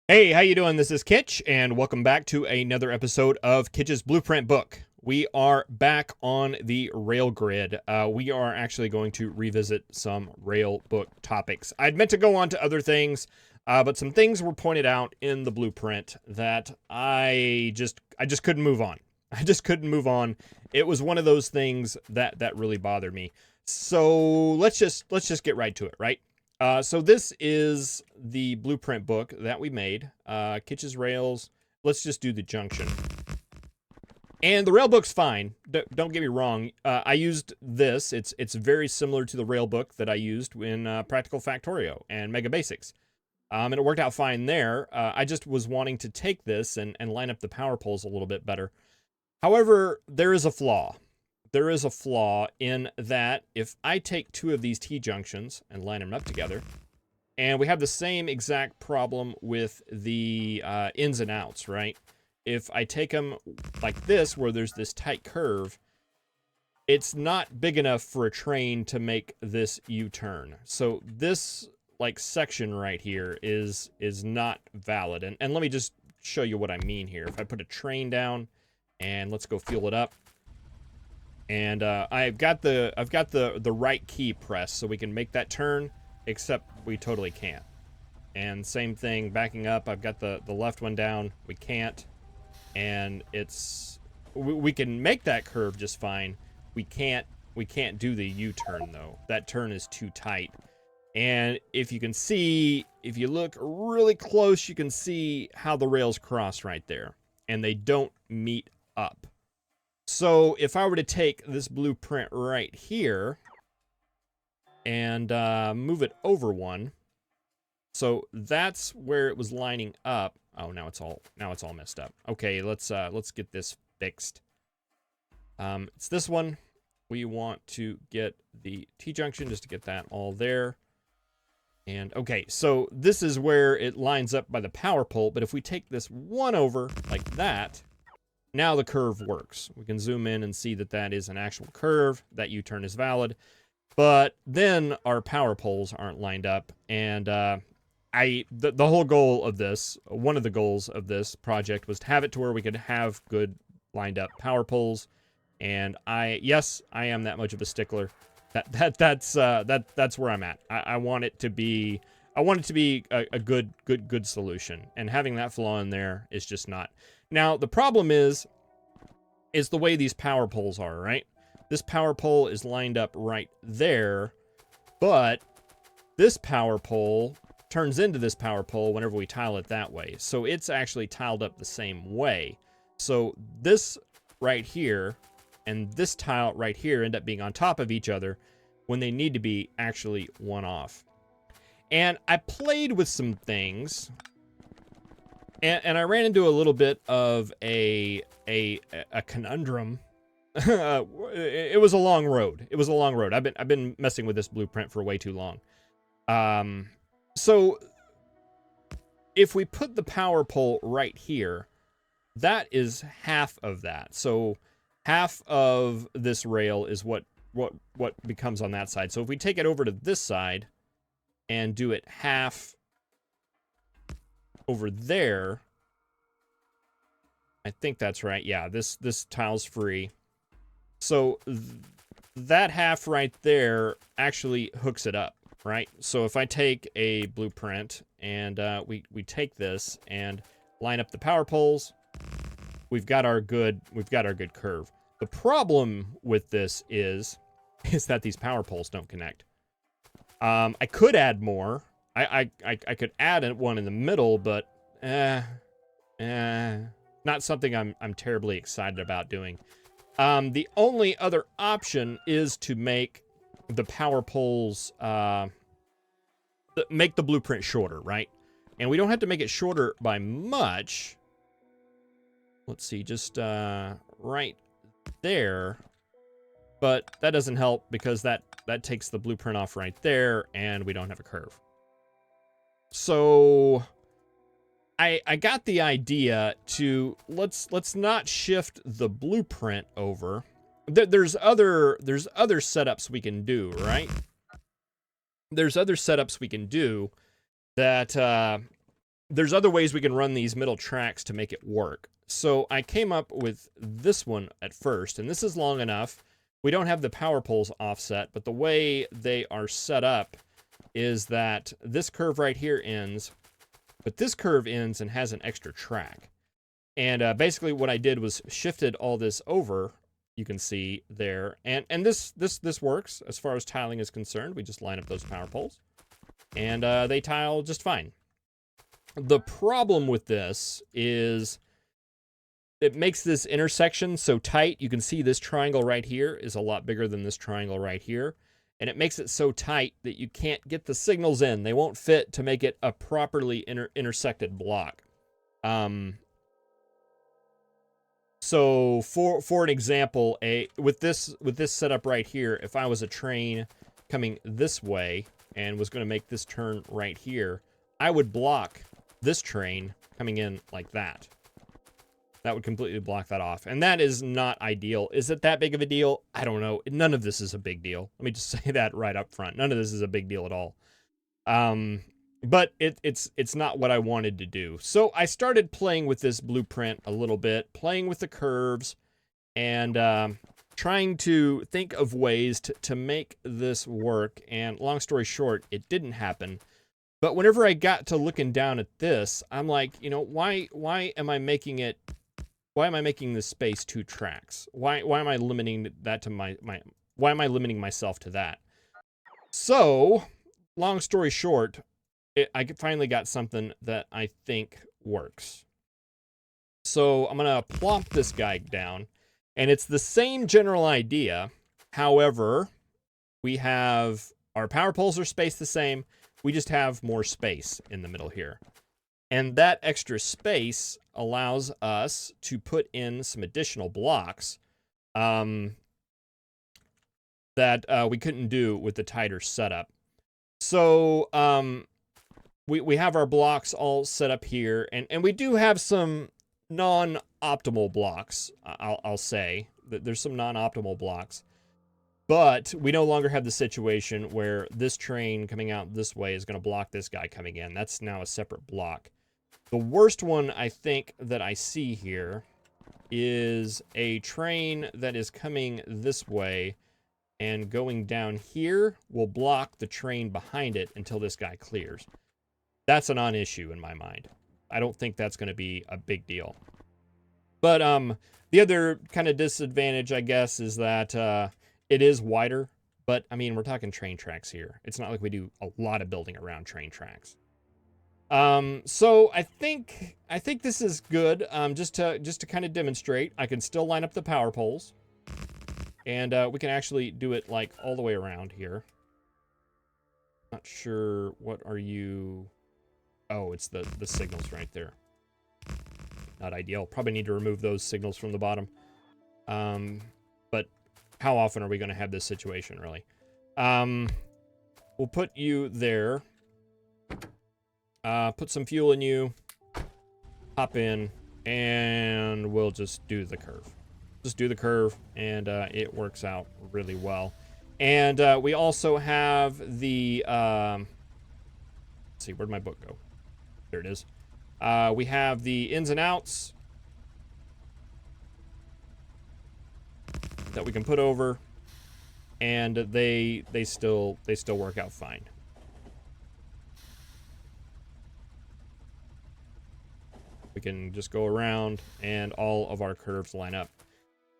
Hey, how you doing? This is Kitch, and welcome back to another episode of Kitch's Blueprint Book. We are back on the rail grid. We are actually going to revisit some rail book topics. I'd meant to go on to other things, but some things were pointed out in the blueprint that I just couldn't move on. I just couldn't move on. It was one of those things that really bothered me. So let's just get right to it, right? So this is the blueprint book that we made. Kitch's rails. Let's just do the junction. And the rail book's fine. Don't get me wrong. I used this. It's very similar to the rail book that I used in Practical Factorio and Mega Basics. And it worked out fine there. I just was wanting to take this and line up the power poles a little bit better. However, there is a flaw. There is a flaw in that if I take two of these T-junctions and line them up together, and we have the same exact problem with the ins and outs, right? If I take them like this, where there's this tight curve, it's not big enough for a train to make this U-turn. So this like section right here is not valid. And let me just show you what I mean here. If I put a train down and let's go fuel it up. And I've got the right key pressed so we can make that turn, except we totally can't. And same thing, backing up, I've got the left one down, we can't. And we can make that curve just fine. We can't do the U-turn though. That turn is too tight. And if you can see, if you look really close, you can see how the rails cross right there. And they don't meet up. So if I were to take this blueprint right here and move it over one, so that's where it was lining up. Oh, now it's all messed up. Okay, let's get this fixed. It's this one. We want to get the T-junction just to get that all there. And okay, so this is where it lines up by the power pole. But if we take this one over like that, now the curve works. We can zoom in and see that that is an actual curve. That U-turn is valid. But then our power poles aren't lined up. And the whole goal of this, one of the goals of this project was to have it to where we could have good lined up power poles. And yes, I am that much of a stickler. That's where I'm at. I want it to be a good solution. And having that flaw in there is just not. Now, the problem is the way these power poles are, right? This power pole is lined up right there, but this power pole turns into this power pole whenever we tile it that way. So it's actually tiled up the same way. So this right here and this tile right here end up being on top of each other when they need to be actually one off. And I played with some things. And I ran into a little bit of a conundrum. It was a long road. It was a long road. I've been messing with this blueprint for way too long. So if we put the power pole right here, that is half of that. So half of this rail is what becomes on that side. So if we take it over to this side and do it half over there, I think that's right. Yeah, this tile's free. So that half right there actually hooks it up, right? So if I take a blueprint and we take this and line up the power poles, we've got our good curve. The problem with this is that these power poles don't connect. I could add more. I could add one in the middle, but not something I'm terribly excited about doing. The only other option is to make the power poles, make the blueprint shorter, right? And we don't have to make it shorter by much. Let's see, just right there. But that doesn't help because that takes the blueprint off right there, and we don't have a curve. So I got the idea to let's not shift the blueprint over. There's other setups we can do, right? There's other setups we can do that there's other ways we can run these middle tracks to make it work. So I came up with this one at first, and this is long enough. We don't have the power poles offset, but the way they are set up is that this curve right here ends, but this curve ends and has an extra track. And basically what I did was shifted all this over, you can see there, and this works as far as tiling is concerned. We just line up those power poles, and they tile just fine. The problem with this is it makes this intersection so tight. You can see this triangle right here is a lot bigger than this triangle right here. And it makes it so tight that you can't get the signals in. They won't fit to make it a properly intersected block. So for an example, with this setup right here, if I was a train coming this way and was going to make this turn right here, I would block this train coming in like that. That would completely block that off. And that is not ideal. Is it that big of a deal? I don't know. None of this is a big deal. Let me just say that right up front. None of this is a big deal at all. But it's not what I wanted to do. So I started playing with this blueprint a little bit, playing with the curves, and trying to think of ways to make this work. And long story short, it didn't happen. But whenever I got to looking down at this, I'm like, you know, why am I making this space 2 tracks? Why am I limiting that to why am I limiting myself to that? So, long story short, I finally got something that I think works. So I'm gonna plop this guy down, and it's the same general idea. However, we have our power poles are spaced the same. We just have more space in the middle here. And that extra space allows us to put in some additional blocks that we couldn't do with the tighter setup. So we have our blocks all set up here, and we do have some non-optimal blocks, I'll say. There's some non-optimal blocks. But we no longer have the situation where this train coming out this way is going to block this guy coming in. That's now a separate block. The worst one I think that I see here is a train that is coming this way and going down here will block the train behind it until this guy clears. That's a non-issue in my mind. I don't think that's going to be a big deal. But the other kind of disadvantage, I guess, is that it is wider, but I mean, we're talking train tracks here. It's not like we do a lot of building around train tracks. So I think this is good. Just to kind of demonstrate, I can still line up the power poles, and we can actually do it like all the way around here. Not sure, what are you? Oh, it's the signals right there. Not ideal. Probably need to remove those signals from the bottom. But how often are we going to have this situation, really? We'll put you there. Put some fuel in you. Hop in. And we'll just do the curve. Just do the curve. And it works out really well. And we also have the... let's see, where'd my book go? There it is. We have the ins and outs that we can put over, and they still work out fine. We can just go around, and all of our curves line up.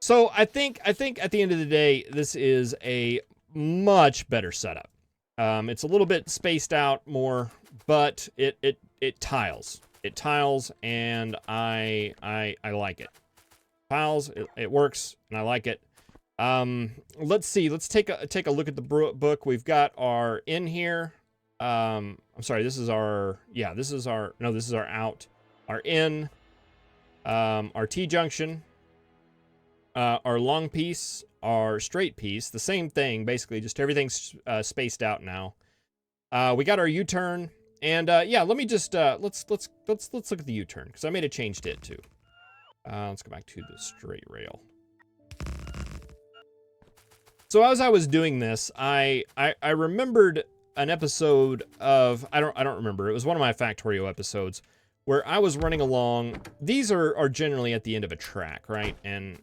So I think at the end of the day, this is a much better setup. It's a little bit spaced out more, but it tiles. It tiles, and I like it. Tiles, it works, and I like it. Let's see. Let's take a look at the book. We've got our in here. I'm sorry. This is our out. Our in. Our T junction. Our long piece. Our straight piece. The same thing, basically. Just everything's spaced out now. We got our U-turn. And yeah, let me just let's look at the U-turn, because I made a change to it too. Let's go back to the straight rail. So as I was doing this, I remembered an episode of, I don't remember. It was one of my Factorio episodes where I was running along. These are generally at the end of a track, right? And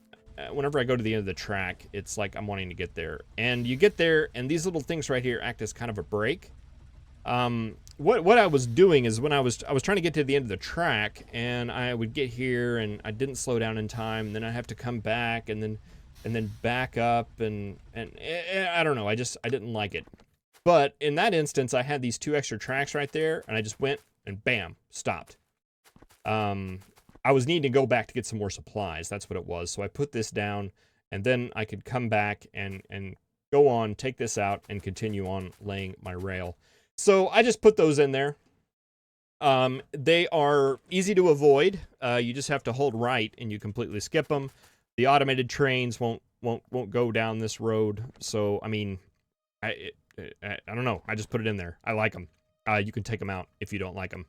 whenever I go to the end of the track, it's like I'm wanting to get there. And you get there, and these little things right here act as kind of a brake. What I was doing is when I was trying to get to the end of the track, and I would get here, and I didn't slow down in time, and then I have to come back, and then back up, and I don't know. I didn't like it. But in that instance, I had these 2 extra tracks right there, and I just went and bam, stopped. I was needing to go back to get some more supplies. That's what it was. So I put this down, and then I could come back and go on, take this out, and continue on laying my rail. So I just put those in there. They are easy to avoid. You just have to hold right, and you completely skip them. The automated trains won't go down this road. So I mean, I don't know. I just put it in there. I like them. You can take them out if you don't like them.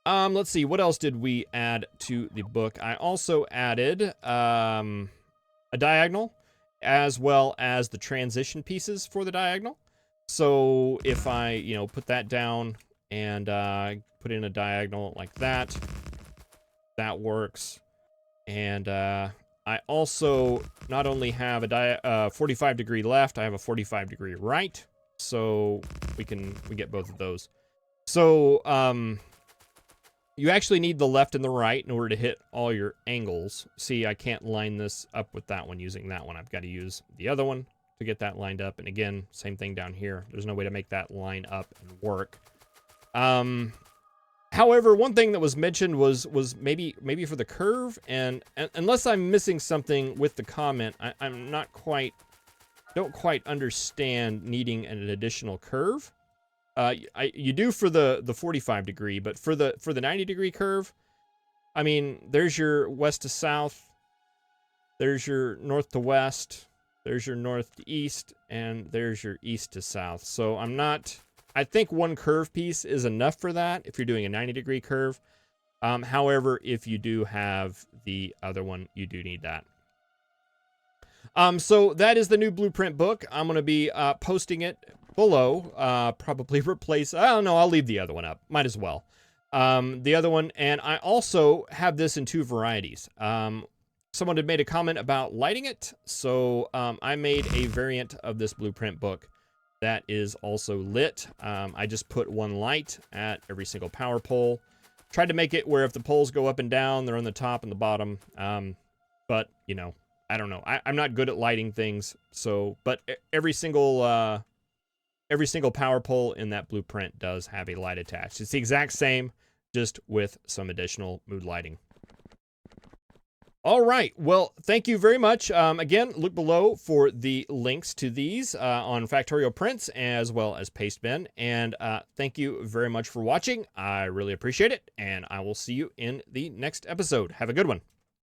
Let's see. What else did we add to the book? I also added a diagonal, as well as the transition pieces for the diagonal. So if I, put that down and put in a diagonal like that, that works. And I also not only have a 45 degree left, I have a 45 degree right. So we get both of those. So you actually need the left and the right in order to hit all your angles. See, I can't line this up with that one using that one. I've got to use the other one to get that lined up. And again, same thing down here. There's no way to make that line up and work. However, one thing that was mentioned was maybe for the curve, and unless I'm missing something with the comment, I'm not don't quite understand needing an additional curve. You do for the 45 degree, but for the 90 degree curve, I mean, there's your west to south, there's your north to west, there's your north to east, and there's your east to south. So I think one curve piece is enough for that if you're doing a 90 degree curve. However, if you do have the other one, you do need that. So that is the new blueprint book. I'm going to be posting it below. Probably replace, I don't know, I'll leave the other one up. Might as well. The other one, and I also have this in 2 varieties. Someone had made a comment about lighting it, so I made a variant of this blueprint book that is also lit. I just put 1 light at every single power pole. Tried to make it where if the poles go up and down, they're on the top and the bottom. But, I don't know. I'm not good at lighting things, so, but every single power pole in that blueprint does have a light attached. It's the exact same, just with some additional mood lighting. All right. Well, thank you very much. Again, look below for the links to these on Factorio Prints as well as Pastebin. And thank you very much for watching. I really appreciate it. And I will see you in the next episode. Have a good one.